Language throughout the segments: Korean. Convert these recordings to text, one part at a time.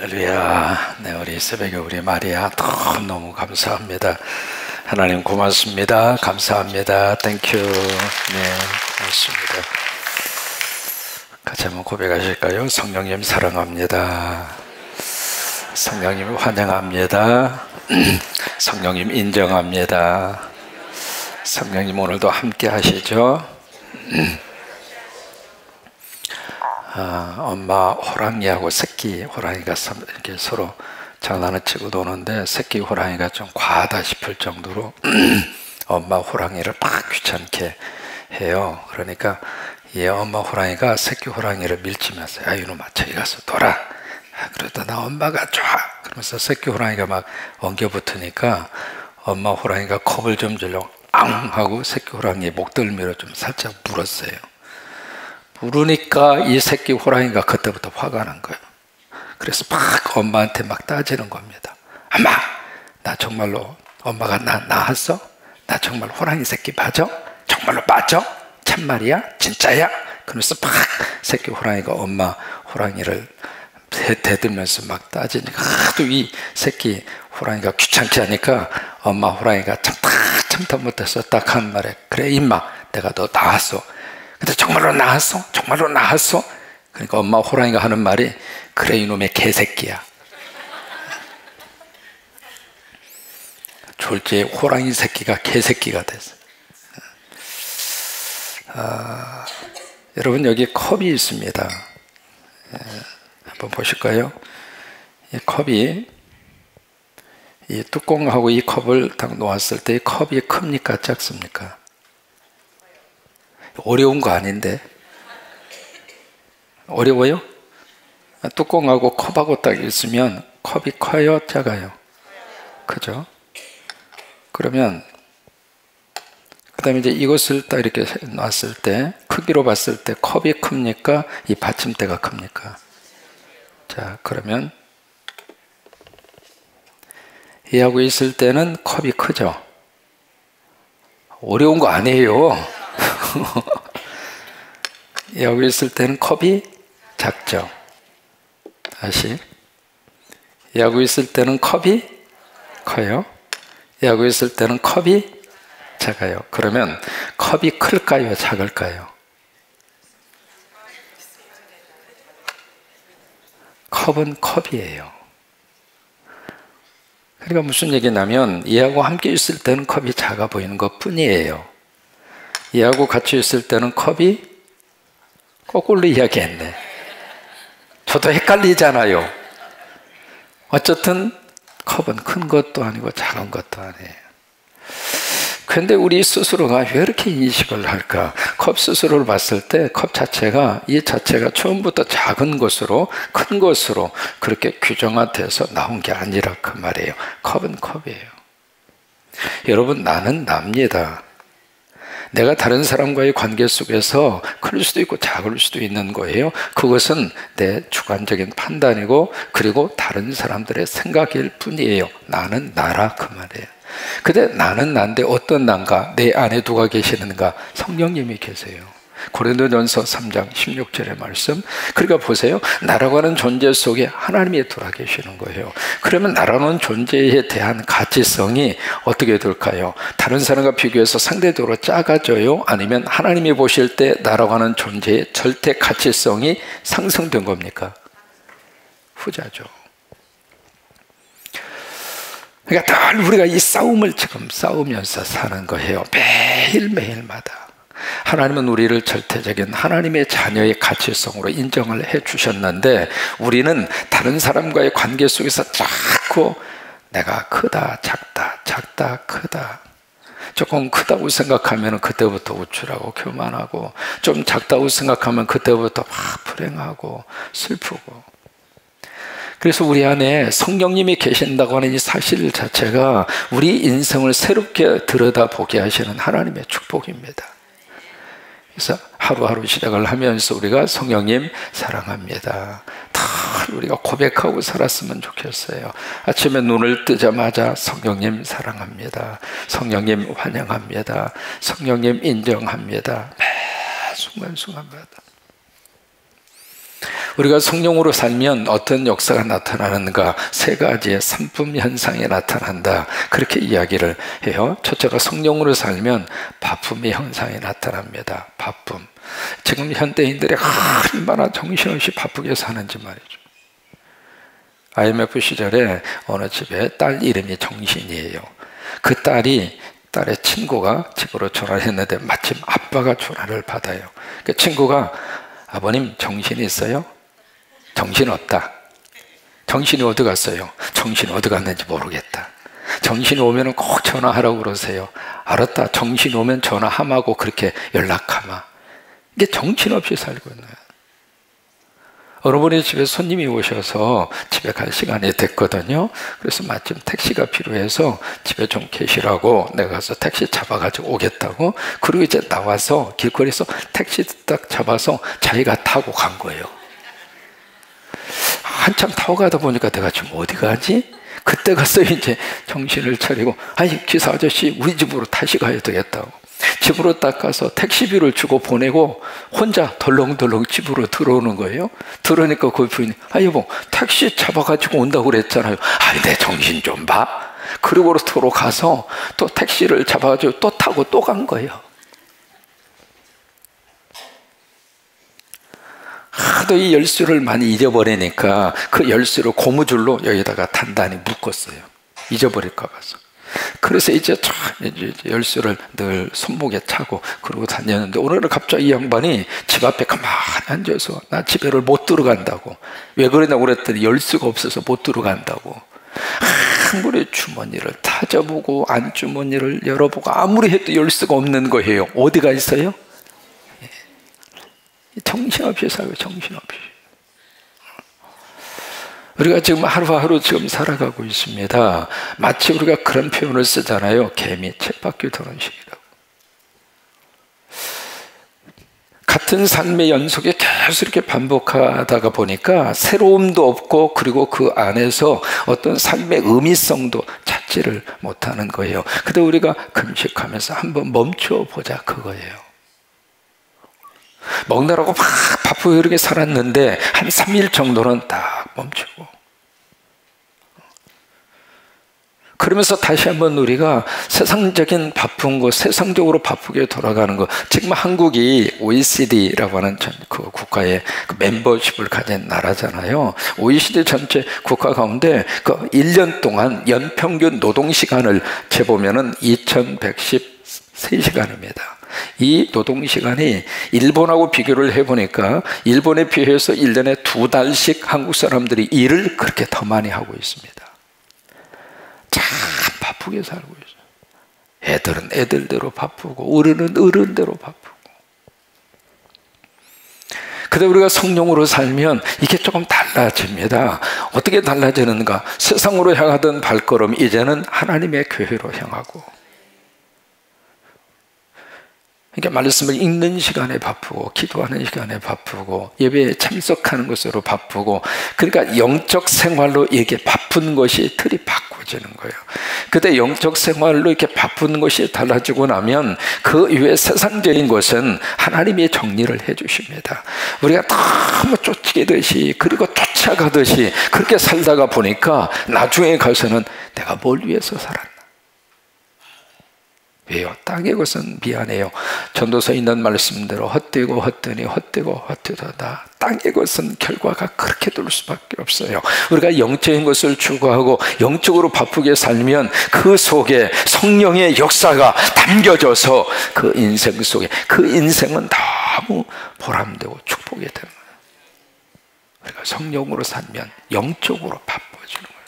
할렐루야. 네, 우리 새벽에 우리 마리아 너무 감사합니다. 하나님 고맙습니다. 감사합니다. 땡큐. 네, 고맙습니다. 같이 한번 고백하실까요? 성령님 사랑합니다. 성령님 환영합니다. 성령님 인정합니다. 성령님 오늘도 함께 하시죠. 엄마 호랑이하고 새끼 호랑이가 이렇게 서로 장난을 치고 노는데, 새끼 호랑이가 좀 과하다 싶을 정도로 엄마 호랑이를 막 귀찮게 해요. 그러니까 이 엄마 호랑이가 새끼 호랑이를 밀치면서, 야 이놈아 저기 가서 놀아. 그러다 나 엄마가 좋아. 그러면서 새끼 호랑이가 막 엉겨붙으니까 엄마 호랑이가 겁을 좀 주려고 앙 하고 새끼 호랑이의 목덜미를 좀 살짝 물었어요. 물으니까 이 새끼 호랑이가 그때부터 화가 난 거예요. 그래서 막 엄마한테 막 따지는 겁니다. 엄마, 나 정말로 엄마가 나 낳았어? 나 정말 호랑이 새끼 맞아? 정말로 맞아? 참말이야? 진짜야? 그러면서 막 새끼 호랑이가 엄마 호랑이를 대들면서 막 따지니까 하도 이 새끼 호랑이가 귀찮게 하니까 엄마 호랑이가 참다 못해서 딱 한 말에, 그래 임마, 내가 너 낳았어. 근데 정말로 낳았어? 정말로 낳았어? 그러니까 엄마 호랑이가 하는 말이, 그래 이놈의 개새끼야. 졸지에 호랑이 새끼가 개새끼가 됐어요. 여러분 여기 컵이 있습니다. 한번 보실까요? 이 컵이, 이 뚜껑하고 이 컵을 딱 놓았을 때 이 컵이 큽니까 작습니까? 어려운 거 아닌데? 어려워요? 뚜껑하고 컵하고 딱 있으면 컵이 커요? 작아요? 크죠? 그러면 그 다음에 이제 이것을 딱 이렇게 놨을 때, 크기로 봤을 때 컵이 큽니까? 이 받침대가 큽니까? 자, 그러면 이 하고 있을 때는 컵이 크죠? 어려운 거 아니에요. 이 하고 있을 때는 컵이 작죠? 다시. 이 하고 있을 때는 컵이 커요? 이 하고 있을 때는 컵이 작아요. 그러면 컵이 클까요? 작을까요? 컵은 컵이에요. 그러니까 무슨 얘기냐면, 이하고 함께 있을 때는 컵이 작아 보이는 것 뿐이에요. 이하고 같이 있을 때는 컵이, 거꾸로 이야기했네. 저도 헷갈리잖아요. 어쨌든 컵은 큰 것도 아니고 작은 것도 아니에요. 그런데 우리 스스로가 왜 이렇게 인식을 할까? 컵 스스로를 봤을 때 컵 자체가, 이 자체가 처음부터 작은 것으로 큰 것으로 그렇게 규정화돼서 나온 게 아니라 그 말이에요. 컵은 컵이에요. 여러분, 나는 납니다. 내가 다른 사람과의 관계 속에서 클 수도 있고 작을 수도 있는 거예요. 그것은 내 주관적인 판단이고, 그리고 다른 사람들의 생각일 뿐이에요. 나는 나라 그 말이에요. 근데 나는 난데 어떤 난가? 내 안에 누가 계시는가? 성령님이 계세요. 고린도전서 3장 16절의 말씀. 그러니까 보세요. 나라고 하는 존재 속에 하나님이 들어와 계시는 거예요. 그러면 나라는 존재에 대한 가치성이 어떻게 될까요? 다른 사람과 비교해서 상대적으로 작아져요? 아니면 하나님이 보실 때 나라고 하는 존재의 절대 가치성이 상승된 겁니까? 후자죠. 그러니까 늘 우리가 이 싸움을 지금 싸우면서 사는 거예요. 매일매일마다. 하나님은 우리를 절대적인 하나님의 자녀의 가치성으로 인정을 해 주셨는데, 우리는 다른 사람과의 관계 속에서 자꾸 내가 크다, 작다, 작다, 크다. 조금 크다고 생각하면 그때부터 우쭐하고 교만하고, 좀 작다고 생각하면 그때부터 막 불행하고 슬프고. 그래서 우리 안에 성령님이 계신다고 하는 이 사실 자체가 우리 인생을 새롭게 들여다보게 하시는 하나님의 축복입니다. 그래서 하루하루 시작을 하면서 우리가 성령님 사랑합니다. 다 우리가 고백하고 살았으면 좋겠어요. 아침에 눈을 뜨자마자 성령님 사랑합니다. 성령님 환영합니다. 성령님 인정합니다. 매 순간순간마다. 우리가 성령으로 살면 어떤 역사가 나타나는가? 세 가지의 삼품 현상이 나타난다. 그렇게 이야기를 해요. 첫째가 성령으로 살면 바쁨의 현상이 나타납니다. 바쁨. 지금 현대인들이 얼마나 정신없이 바쁘게 사는지 말이죠. IMF 시절에 어느 집에 딸 이름이 정신이에요. 그 딸의 친구가 집으로 전화를 했는데 마침 아빠가 전화를 받아요. 그 친구가 아버님 정신이 있어요? 정신 없다. 정신이 어디 갔어요? 정신이 어디 갔는지 모르겠다. 정신이 오면 꼭 전화하라고 그러세요. 알았다. 정신 오면 전화함하고 그렇게 연락하마. 이게 정신없이 살고 있는 거예요. 어느 분이 집에 손님이 오셔서 집에 갈 시간이 됐거든요. 그래서 마침 택시가 필요해서 집에 좀 계시라고 내가 가서 택시 잡아가지고 오겠다고. 그리고 이제 나와서 길거리에서 택시 딱 잡아서 자기가 타고 간 거예요. 한참 타고 가다 보니까 내가 지금 어디 가지? 그때 가서 이제 정신을 차리고, 아니 기사 아저씨 우리 집으로 다시 가야 되겠다고. 집으로 딱 가서 택시비를 주고 보내고 혼자 덜렁덜렁 집으로 들어오는 거예요. 들어오니까 그 부인이, 아 여보 택시 잡아가지고 온다고 그랬잖아요. 아니 내 정신 좀 봐. 그리고 도로 가서 또 택시를 잡아가지고 또 타고 또 간 거예요. 하도 이 열쇠를 많이 잊어버리니까 그 열쇠를 고무줄로 여기다가 단단히 묶었어요. 잊어버릴까 봐서. 그래서 이제 열쇠를 늘 손목에 차고 그러고 다녔는데, 오늘은 갑자기 이 양반이 집 앞에 가만히 앉아서 나 집에를 못 들어간다고. 왜 그러냐고 그랬더니 열쇠가 없어서 못 들어간다고. 아무리 주머니를 찾아보고 안주머니를 열어보고 아무리 해도 열쇠가 없는 거예요. 어디가 있어요? 정신없이 살고, 정신없이. 우리가 지금 하루하루 지금 살아가고 있습니다. 마치 우리가 그런 표현을 쓰잖아요. 개미 쳇바퀴 도는 식이라고. 같은 삶의 연속에 계속 이렇게 반복하다가 보니까 새로움도 없고, 그리고 그 안에서 어떤 삶의 의미성도 찾지를 못하는 거예요. 근데 우리가 금식하면서 한번 멈춰보자 그거예요. 먹느라고 막 바쁘게 이렇게 살았는데 한 3일 정도는 딱 멈추고, 그러면서 다시 한번 우리가 세상적인 바쁜 거, 세상적으로 바쁘게 돌아가는 거. 지금 한국이 OECD라고 하는 그 국가의 그 멤버십을 가진 나라잖아요. OECD 전체 국가 가운데 그 1년 동안 연평균 노동시간을 재보면은 2113시간입니다. 이 노동시간이 일본하고 비교를 해보니까 일본에 비해서 1년에 2달씩 한국 사람들이 일을 그렇게 더 많이 하고 있습니다. 참 바쁘게 살고 있어요. 애들은 애들대로 바쁘고 어른은 어른대로 바쁘고. 근데 우리가 성령으로 살면 이게 조금 달라집니다. 어떻게 달라지는가? 세상으로 향하던 발걸음 이제는 하나님의 교회로 향하고, 그러니까 말씀을 읽는 시간에 바쁘고, 기도하는 시간에 바쁘고, 예배에 참석하는 것으로 바쁘고, 그러니까 영적 생활로 이렇게 바쁜 것이 틀이 바꿔지는 거예요. 근데 영적 생활로 이렇게 바쁜 것이 달라지고 나면 그 이외에 세상적인 것은 하나님이 정리를 해 주십니다. 우리가 너무 쫓기듯이, 그리고 쫓아가듯이 그렇게 살다가 보니까 나중에 가서는 내가 뭘 위해서 살았나? 왜요? 땅의 것은 미안해요. 전도서에 있는 말씀대로 헛되고 헛되니 헛되고 헛되다. 땅의 것은 결과가 그렇게 될 수밖에 없어요. 우리가 영적인 것을 추구하고 영적으로 바쁘게 살면 그 속에 성령의 역사가 담겨져서 그 인생 속에, 그 인생은 너무 보람되고 축복이 되는 거예요. 우리가 성령으로 살면 영적으로 바빠지는 거예요.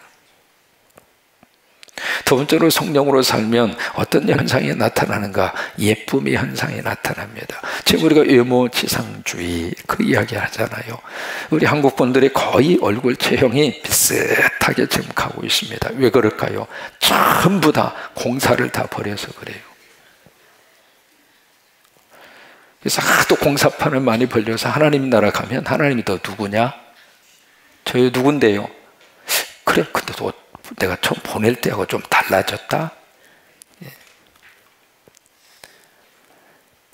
두 번째로 성령으로 살면 어떤 현상이 나타나는가? 예쁨의 현상이 나타납니다. 지금 우리가 외모지상주의 그 이야기 하잖아요. 우리 한국 분들이 거의 얼굴 체형이 비슷하게 지금 가고 있습니다. 왜 그럴까요? 전부 다 공사를 다 버려서 그래요. 그래서 하도 공사판을 많이 벌려서 하나님 나라 가면 하나님이 더 누구냐? 저희 누군데요? 그래, 근데 또 내가 처음 보낼 때하고 좀 달라졌다? 예.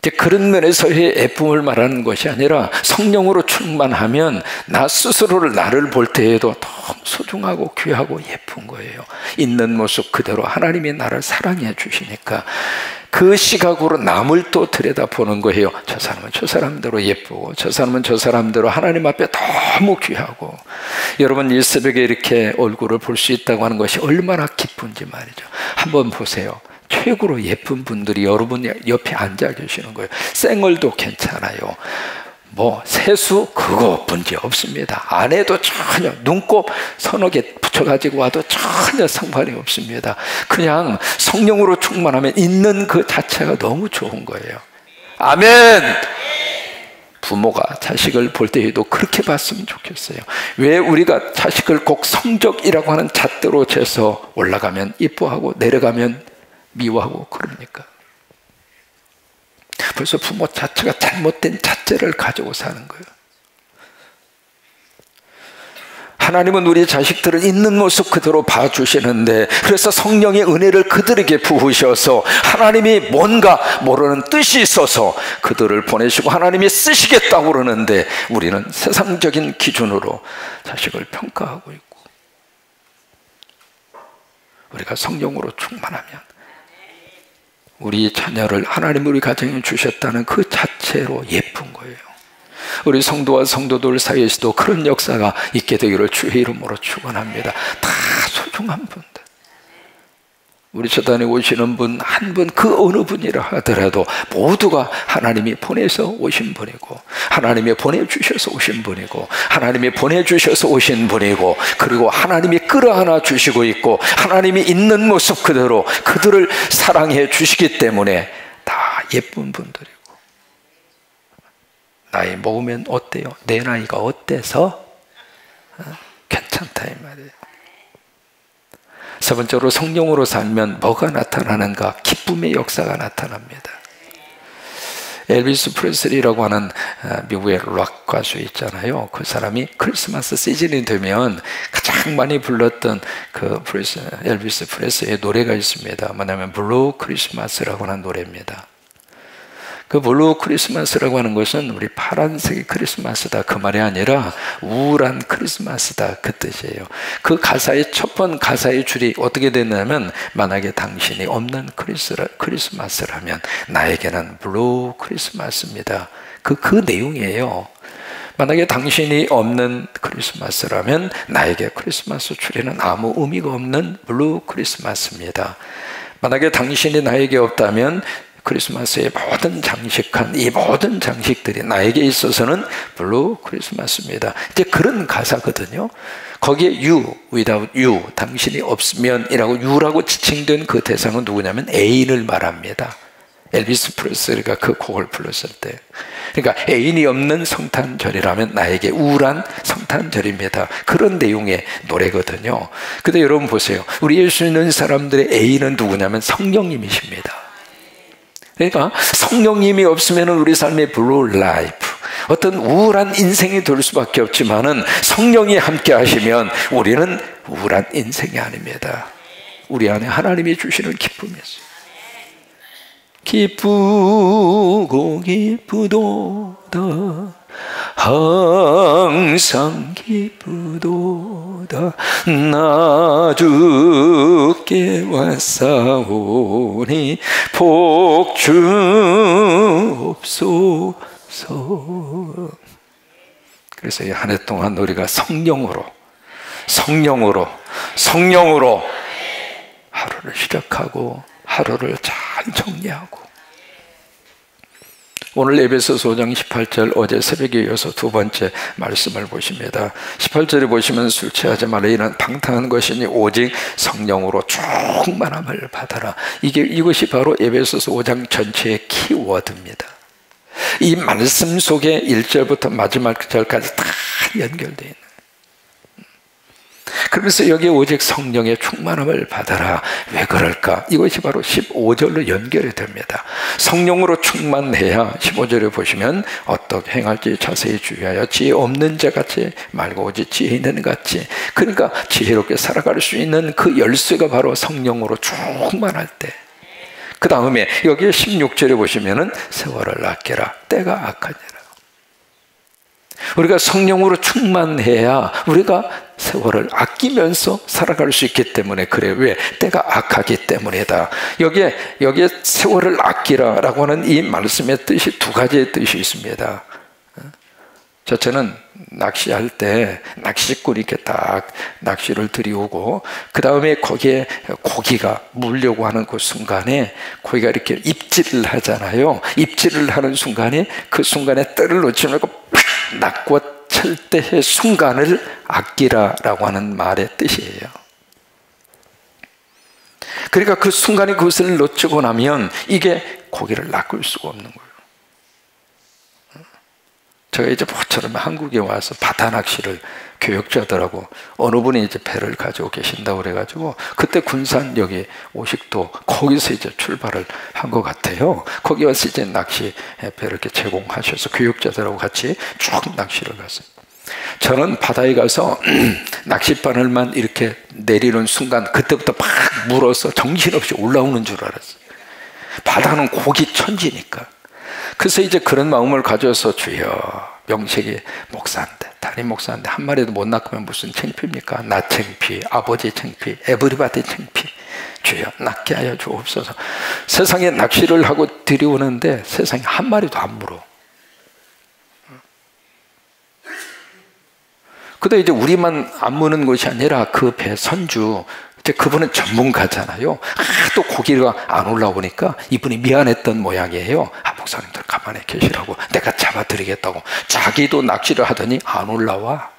이제 그런 면에서의 예쁨을 말하는 것이 아니라 성령으로 충만하면 나 스스로를 나를 볼 때에도 너무 소중하고 귀하고 예쁜 거예요. 있는 모습 그대로 하나님이 나를 사랑해 주시니까 그 시각으로 남을 또 들여다보는 거예요. 저 사람은 저 사람대로 예쁘고 저 사람은 저 사람대로 하나님 앞에 너무 귀하고. 여러분 이 새벽에 이렇게 얼굴을 볼 수 있다고 하는 것이 얼마나 기쁜지 말이죠. 한번 보세요. 최고로 예쁜 분들이 여러분 옆에 앉아 계시는 거예요. 쌩얼도 괜찮아요. 뭐 세수 그거 문제 없습니다. 안 해도 전혀 눈곱 서너 개 붙여가지고 와도 전혀 상관이 없습니다. 그냥 성령으로 충만하면 있는 그 자체가 너무 좋은 거예요. 아멘. 부모가 자식을 볼 때에도 그렇게 봤으면 좋겠어요. 왜 우리가 자식을 꼭 성적이라고 하는 잣대로 재서 올라가면 이뻐하고 내려가면 미워하고 그럽니까? 벌써 부모 자체가 잘못된 잣대를 가지고 사는 거예요. 하나님은 우리 자식들을 있는 모습 그대로 봐주시는데, 그래서 성령의 은혜를 그들에게 부으셔서 하나님이 뭔가 모르는 뜻이 있어서 그들을 보내시고 하나님이 쓰시겠다고 그러는데, 우리는 세상적인 기준으로 자식을 평가하고 있고, 우리가 성령으로 충만하면 우리 자녀를 하나님 우리 가정에 주셨다는 그 자체로 예쁜 거예요. 우리 성도와 성도들 사이에서도 그런 역사가 있게 되기를 주의 이름으로 축원합니다. 다 소중한 분들. 우리 처단에 오시는 분 한 분 그 어느 분이라 하더라도 모두가 하나님이 보내서 오신 분이고, 하나님이 보내주셔서 오신 분이고, 하나님이 보내주셔서 오신 분이고, 그리고 하나님이 끌어안아 주시고 있고, 하나님이 있는 모습 그대로 그들을 사랑해 주시기 때문에 다 예쁜 분들이고. 나이 먹으면 어때요? 내 나이가 어때서? 괜찮다 이 말이에요. 세 번째로 성령으로 살면 뭐가 나타나는가? 기쁨의 역사가 나타납니다. 엘비스 프레슬리라고 하는 미국의 락 가수 있잖아요. 그 사람이 크리스마스 시즌이 되면 가장 많이 불렀던 그 엘비스 프레슬리의 노래가 있습니다. 뭐냐면 블루 크리스마스라고 하는 노래입니다. 그 블루 크리스마스라고 하는 것은 우리 파란색의 크리스마스다 그 말이 아니라 우울한 크리스마스다 그 뜻이에요. 그 가사의 첫 번 가사의 줄이 어떻게 되냐면, 만약에 당신이 없는 크리스마스라면 나에게는 블루 크리스마스입니다. 그 내용이에요. 만약에 당신이 없는 크리스마스라면 나에게 크리스마스 추리는 아무 의미가 없는 블루 크리스마스입니다. 만약에 당신이 나에게 없다면 크리스마스의 모든 장식한 이 모든 장식들이 나에게 있어서는 블루 크리스마스입니다. 이제 그런 가사거든요. 거기에 you, without you, 당신이 없으면 이라고 you라고 지칭된 그 대상은 누구냐면 애인을 말합니다. 엘비스 프레슬리가 그 곡을 불렀을 때, 그러니까 애인이 없는 성탄절이라면 나에게 우울한 성탄절입니다. 그런 내용의 노래거든요. 근데 여러분 보세요. 우리 예수 있는 사람들의 애인은 누구냐면 성령님이십니다. 그러니까 성령님이 없으면 우리 삶의 블루 라이프, 어떤 우울한 인생이 될 수밖에 없지만은 성령이 함께 하시면 우리는 우울한 인생이 아닙니다. 우리 안에 하나님이 주시는 기쁨이 있어요. 기쁘고 기쁘도다 항상 기쁘도다 나 주께 왔사오니 복 주옵소서. 그래서 이 한 해 동안 우리가 성령으로 하루를 시작하고 하루를 잘 정리하고, 오늘 에베소서 5장 18절 어제 새벽에 이어서 두 번째 말씀을 보십니다. 18절에 보시면 술 취하지 말라 이는 방탕한 것이니 오직 성령으로 충만함을 받아라. 이것이 바로 에베소서 5장 전체의 키워드입니다. 이 말씀 속에 1절부터 마지막 절까지 다 연결되어 있는. 그러면서 여기에 오직 성령의 충만함을 받아라. 왜 그럴까? 이것이 바로 15절로 연결이 됩니다. 성령으로 충만해야 15절에 보시면 어떻게 행할지 자세히 주의하여 지혜 없는 자 같이 말고 오직 지혜 있는 같이. 그러니까 지혜롭게 살아갈 수 있는 그 열쇠가 바로 성령으로 충만할 때, 그 다음에 여기 16절에 보시면은 세월을 아끼라, 때가 악하니라. 우리가 성령으로 충만해야 우리가 세월을 아끼면서 살아갈 수 있기 때문에 그래요. 왜? 때가 악하기 때문이다. 여기에 세월을 아끼라라고 하는 이 말씀의 뜻이 두 가지의 뜻이 있습니다. 저는 낚시할 때 낚시꾼이 이렇게 딱 낚시를 들이오고 그 다음에 거기에 고기가 물려고 하는 그 순간에 고기가 이렇게 입질을 하잖아요. 입질을 하는 순간에 그 순간에 뜰을 놓지 말고 팍 낚고 찰 때의 순간을 아끼라라고 하는 말의 뜻이에요. 그러니까 그 순간에 그것을 놓치고 나면 이게 고기를 낚을 수가 없는 거예요. 제가 이제 모처럼 한국에 와서 바다 낚시를 교역자들하고 어느 분이 이제 배를 가지고 계신다고 그래가지고 그때 군산역에 오식도 거기서 이제 출발을 한 것 같아요. 거기 와서 이제 낚시 배를 이렇게 제공하셔서 교역자들하고 같이 쭉 낚시를 갔어요. 저는 바다에 가서 낚싯바늘만 이렇게 내리는 순간 그때부터 막 물어서 정신없이 올라오는 줄 알았어요. 바다는 고기 천지니까. 그래서 이제 그런 마음을 가져서 주여, 명색이 목사인데, 담임 목사인데 한 마리도 못 낚으면 무슨 창피입니까? 나 창피, 아버지 창피, 에브리바디 창피. 주여 낚게 하여 주옵소서. 세상에 낚시를 하고 들여오는데 세상에 한 마리도 안 물어. 근데 이제 우리만 안 무는 것이 아니라 그 배 선주, 이제 그분은 전문가잖아요. 또 고기가 안 올라오니까 이분이 미안했던 모양이에요. 목사님들 가만히 계시라고, 내가 잡아드리겠다고. 자기도 낚시를 하더니 안 올라와.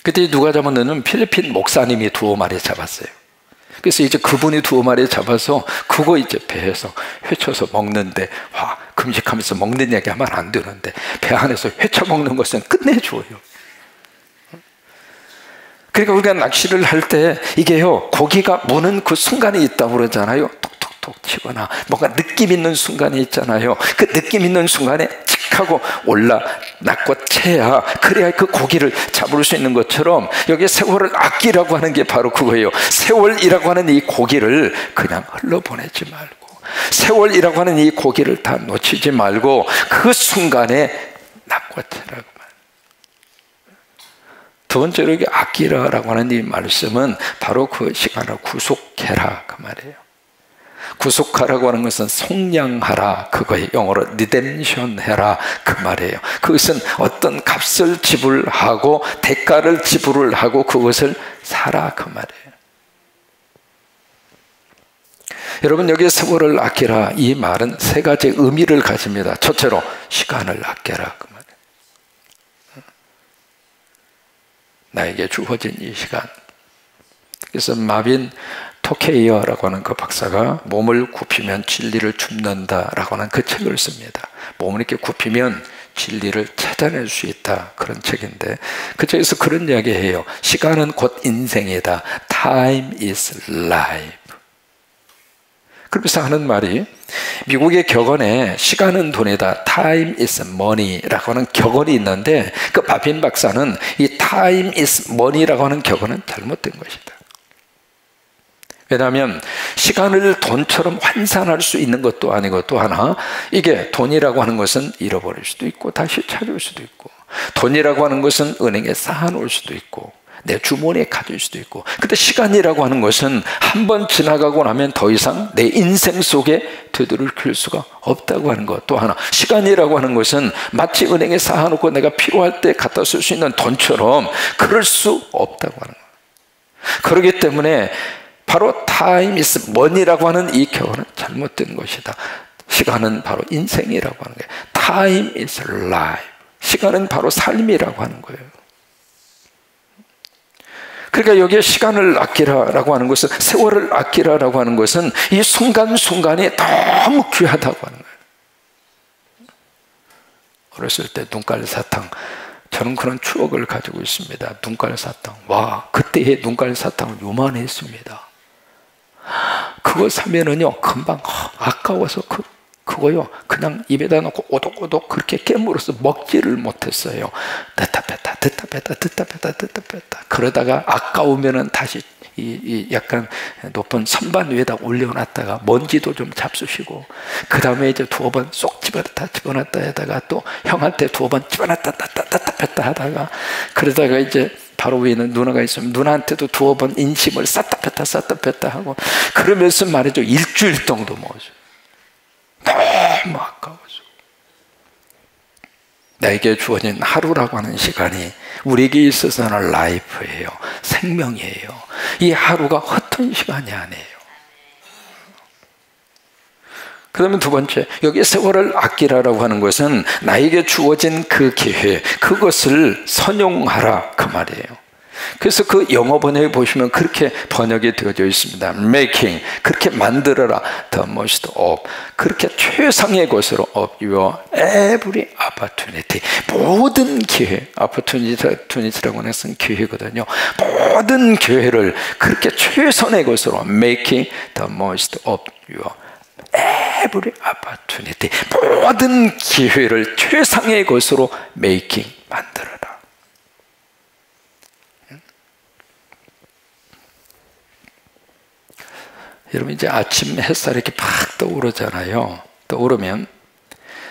그때 누가 잡았냐면 필리핀 목사님이 2마리 잡았어요. 그래서 이제 그분이 2마리 잡아서 그거 이제 배에서 회쳐서 먹는데, 와, 금식하면서 먹는 얘기 하면 안 되는데 배 안에서 회쳐 먹는 것은 끝내줘요. 그러니까 우리가 낚시를 할 때 이게요, 고기가 무는 그 순간이 있다고 그러잖아요. 톡톡톡 치거나 뭔가 느낌 있는 순간이 있잖아요. 그 느낌 있는 순간에 칙 하고 올라 낚고 채야, 그래야 그 고기를 잡을 수 있는 것처럼 여기 세월을 아끼라고 하는 게 바로 그거예요. 세월이라고 하는 이 고기를 그냥 흘러보내지 말고, 세월이라고 하는 이 고기를 다 놓치지 말고 그 순간에 낚고 채라고. 두 번째로 여기 아끼라라고 하는 이 말씀은 바로 그 시간을 구속해라 그 말이에요. 구속하라고 하는 것은 속량하라, 그거예요. 영어로 리뎀션 해라 그 말이에요. 그것은 어떤 값을 지불하고 대가를 지불을 하고 그것을 사라 그 말이에요. 여러분, 여기 세월을 아끼라 이 말은 세 가지 의미를 가집니다. 첫째로 시간을 아껴라 그 말이에요. 나에게 주어진 이 시간. 그래서 마빈 토케이어라고 하는 그 박사가 몸을 굽히면 진리를 줍는다라고 하는 그 책을 씁니다. 몸을 이렇게 굽히면 진리를 찾아낼 수 있다, 그런 책인데 그 책에서 그런 이야기해요. 시간은 곧 인생이다. Time is life. 그러면서 하는 말이, 미국의 격언에 시간은 돈이다, Time is money라고 하는 격언이 있는데 그 바빈 박사는 이 Time is money라고 하는 격언은 잘못된 것이다. 왜냐하면 시간을 돈처럼 환산할 수 있는 것도 아니고, 또 하나 이게 돈이라고 하는 것은 잃어버릴 수도 있고 다시 찾을 수도 있고, 돈이라고 하는 것은 은행에 쌓아놓을 수도 있고 내 주머니에 가질 수도 있고, 근데 시간이라고 하는 것은 한번 지나가고 나면 더 이상 내 인생 속에 되돌릴 수가 없다고 하는 것. 또 하나, 시간이라고 하는 것은 마치 은행에 쌓아놓고 내가 필요할 때 갖다 쓸 수 있는 돈처럼 그럴 수 없다고 하는 것. 그렇기 때문에 바로 time is money라고 하는 이 격언은 잘못된 것이다. 시간은 바로 인생이라고 하는 거예요. Time is life. 시간은 바로 삶이라고 하는 거예요. 그러니까 여기에 시간을 아끼라라고 하는 것은, 세월을 아끼라라고 하는 것은 이 순간순간이 너무 귀하다고 하는 거예요. 어렸을 때 눈깔 사탕, 저는 그런 추억을 가지고 있습니다. 눈깔 사탕, 와, 그때의 눈깔 사탕은 요만했습니다. 그거 사면은요 금방 아까워서 그거요 그냥 입에다 넣고 오독오독 그렇게 깨물어서 먹지를 못했어요. 듣다 뺐다 그러다가 아까우면은 다시 이 약간 높은 선반 위에다 올려놨다가 먼지도 좀 잡수시고, 그 다음에 이제 두어 번 쏙 집어넣었다 하다가 또 형한테 두어 번 집어넣었다 뺐다 하다가, 그러다가 이제 바로 위에는 누나가 있으면 누나한테도 두어 번 인심을 쌌다 뺐다 하고, 그러면서 말이죠, 일주일 정도 먹었어요. 너무 아까워서. 나에게 주어진 하루라고 하는 시간이 우리에게 있어서는 라이프예요. 생명이에요. 이 하루가 헛된 시간이 아니에요. 그 다음에 두 번째, 여기 세월을 아끼라라고 하는 것은 나에게 주어진 그 기회, 그것을 선용하라, 그 말이에요. 그래서 그 영어 번역에 보시면 그렇게 번역이 되어져 있습니다. Making, 그렇게 만들어라. The most of, 그렇게 최상의 것으로 of your every opportunity, 모든 기회, opportunity라고 하는 것은 기회거든요. 모든 기회를 그렇게 최선의 것으로 Making the most of your every opportunity, 모든 기회를 최상의 것으로 Making, 만들어라. 여러분, 이제 아침 햇살이 이렇게 팍 떠오르잖아요. 떠오르면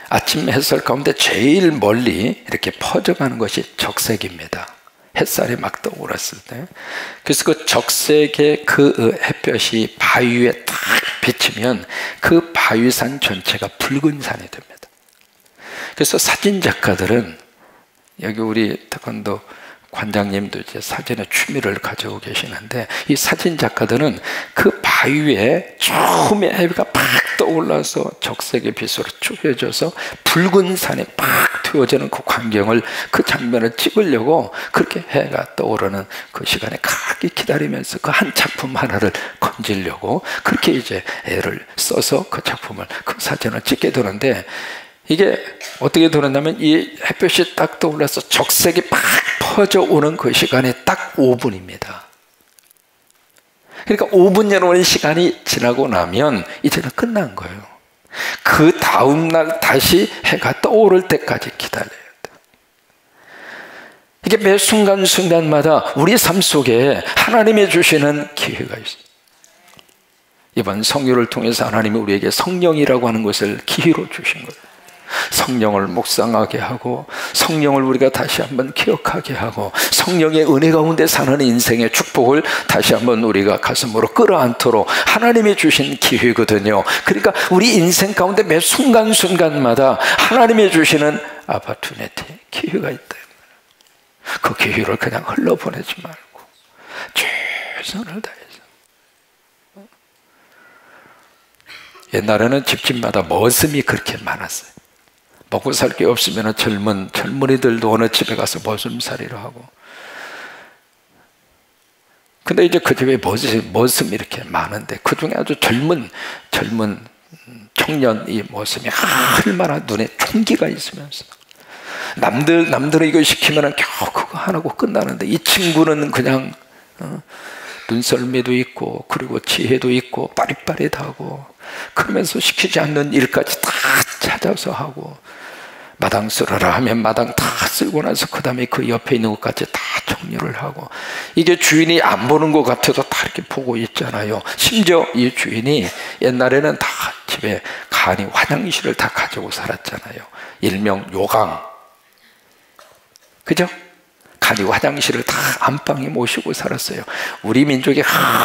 아침 햇살 가운데 제일 멀리 이렇게 퍼져가는 것이 적색입니다. 햇살이 막 떠오랐을 때. 그래서 그 적색의 그 햇볕이 바위에 딱 비치면 그 바위산 전체가 붉은 산이 됩니다. 그래서 사진 작가들은, 여기 우리 태권도 관장님도 이제 사진의 취미를 가지고 계시는데, 이 사진 작가들은 그 바위에 처음에 해가 팍 떠올라서 적색의 빛으로 쪼여져서 붉은 산이 팍 튀어지는 그 광경을, 그 장면을 찍으려고 그렇게 해가 떠오르는 그 시간에 가게 기다리면서 그 한 작품 하나를 건지려고 그렇게 이제 애를 써서 그 작품을, 그 사진을 찍게 되는데, 이게 어떻게 되느냐면 이 햇볕이 딱 떠올라서 적색이 팍 퍼져오는 그 시간이 딱 5분입니다. 그러니까 5분 여러분의 시간이 지나고 나면 이제는 끝난 거예요. 그 다음날 다시 해가 떠오를 때까지 기다려야 돼요. 이게 매 순간순간마다 우리 삶 속에 하나님이 주시는 기회가 있어요. 이번 성유를 통해서 하나님이 우리에게 성령이라고 하는 것을 기회로 주신 거예요. 성령을 묵상하게 하고, 성령을 우리가 다시 한번 기억하게 하고, 성령의 은혜 가운데 사는 인생의 축복을 다시 한번 우리가 가슴으로 끌어안도록 하나님이 주신 기회거든요. 그러니까 우리 인생 가운데 매 순간순간마다 하나님이 주시는 아파트네티, 기회가 있다. 그 기회를 그냥 흘러보내지 말고 최선을 다해서. 옛날에는 집집마다 머슴이 그렇게 많았어요. 먹고 살 게 없으면 젊은이들도 어느 집에 가서 머슴살이를 하고. 근데 이제 그 집에 머슴이 이렇게 많은데, 그 중에 아주 젊은 청년, 이 머슴이 얼마나 눈에 총기가 있으면서 남들은 이거 시키면 겨우 그거 하나고 끝나는데, 이 친구는 그냥 눈썰미도 있고, 그리고 지혜도 있고, 빠릿빠릿하고, 그러면서 시키지 않는 일까지 다 찾아서 하고, 마당 쓸어라 하면 마당 다 쓸고 나서 그 다음에 그 옆에 있는 것까지 다 정리를 하고, 이게 주인이 안 보는 것 같아도 다 이렇게 보고 있잖아요. 심지어 이 주인이 옛날에는 다 집에 간이 화장실을 다 가지고 살았잖아요. 일명 요강, 그죠? 간이 화장실을 다 안방에 모시고 살았어요. 우리 민족이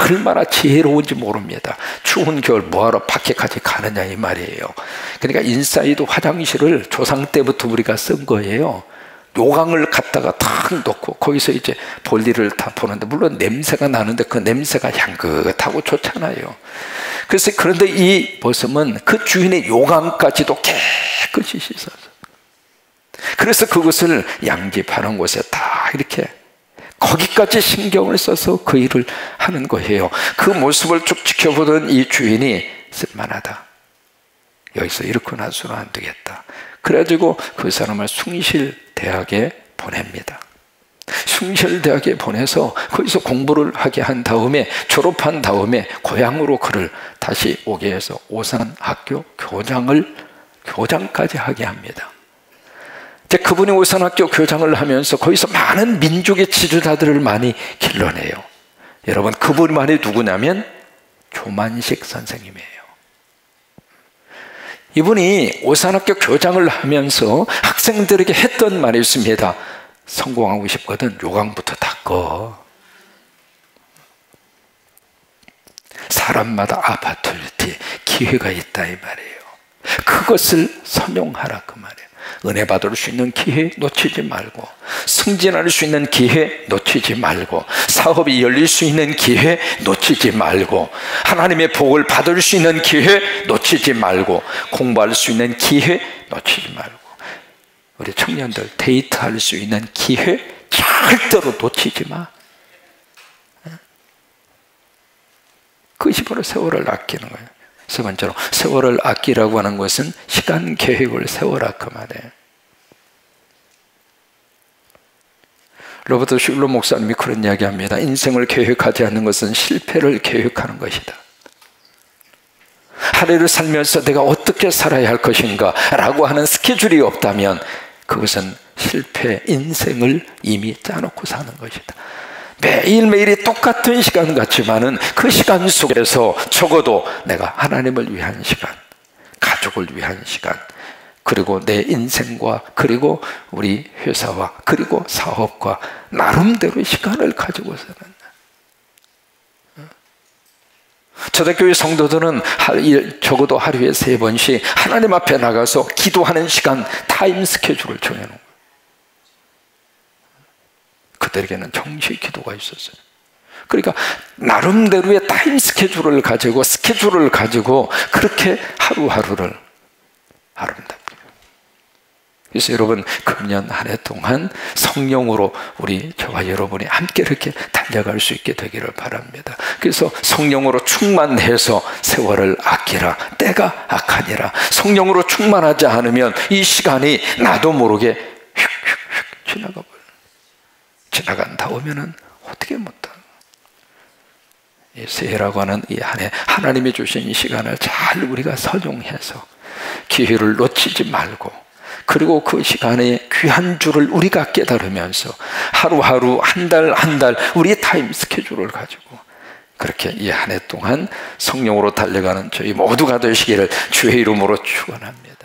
얼마나 지혜로운지 모릅니다. 추운 겨울 뭐하러 밖에까지 가느냐 이 말이에요. 그러니까 인사이드 화장실을 조상 때부터 우리가 쓴 거예요. 요강을 갖다가 탁 놓고 거기서 이제 볼일을 다 보는데, 물론 냄새가 나는데 그 냄새가 향긋하고 좋잖아요. 그래서 그런데 이 머슴은 그 주인의 요강까지도 깨끗이 씻어서, 그래서 그것을 양집하는 곳에 다 이렇게 거기까지 신경을 써서 그 일을 하는 거예요. 그 모습을 쭉 지켜보던 이 주인이 쓸만하다, 여기서 이렇게 놔서는 안 되겠다. 그래가지고 그 사람을 숭실대학에 보냅니다. 숭실대학에 보내서 거기서 공부를 하게 한 다음에, 졸업한 다음에 고향으로 그를 다시 오게 해서 오산학교 교장까지 하게 합니다. 그분이 오산학교 교장을 하면서 거기서 많은 민족의 지도자들을 많이 길러내요. 여러분, 그분만이 누구냐면 조만식 선생님이에요. 이분이 오산학교 교장을 하면서 학생들에게 했던 말이 있습니다. 성공하고 싶거든 요강부터 닦어. 사람마다 아파트리티 기회가 있다 이 말이에요. 그것을 선용하라 그 말이에요. 은혜 받을 수 있는 기회 놓치지 말고, 승진할 수 있는 기회 놓치지 말고, 사업이 열릴 수 있는 기회 놓치지 말고, 하나님의 복을 받을 수 있는 기회 놓치지 말고, 공부할 수 있는 기회 놓치지 말고, 우리 청년들 데이트할 수 있는 기회 절대로 놓치지 마. 그것이 바로 세월을 아끼는 거예요. 세 번째로, 세월을 아끼라고 하는 것은 시간 계획을 세워라 그 말이에요. 로버트 슐러 목사님이 그런 이야기합니다. 인생을 계획하지 않는 것은 실패를 계획하는 것이다. 하루를 살면서 내가 어떻게 살아야 할 것인가 라고 하는 스케줄이 없다면 그것은 실패, 인생을 이미 짜놓고 사는 것이다. 매일매일이 똑같은 시간 같지만은 그 시간 속에서 적어도 내가 하나님을 위한 시간, 가족을 위한 시간, 그리고 내 인생과, 그리고 우리 회사와, 그리고 사업과 나름대로 시간을 가지고 사는. 초대교회 성도들은 적어도 하루에 3번씩 하나님 앞에 나가서 기도하는 시간, 타임 스케줄을 정해놓은 거예요. 그들에게는 정시 기도가 있었어요. 그러니까 나름대로의 타임 스케줄을 가지고 그렇게 하루하루를 아름답게. 그래서 여러분, 금년 한 해 동안 성령으로 우리 저와 여러분이 함께 이렇게 달려갈 수 있게 되기를 바랍니다. 그래서 성령으로 충만해서 세월을 아끼라. 때가 악하니라. 성령으로 충만하지 않으면 이 시간이 나도 모르게 휙휙휙 지나가 버려요. 지나간다 오면은 어떻게 못하. 이 새해라고 하는 이 한 해 하나님이 주신 이 시간을 잘 우리가 선용해서 기회를 놓치지 말고, 그리고 그 시간의 귀한 줄을 우리가 깨달으면서 하루하루 한 달 한 달 우리의 타임 스케줄을 가지고 그렇게 이 한 해 동안 성령으로 달려가는 저희 모두가 되시기를 주의 이름으로 축원합니다.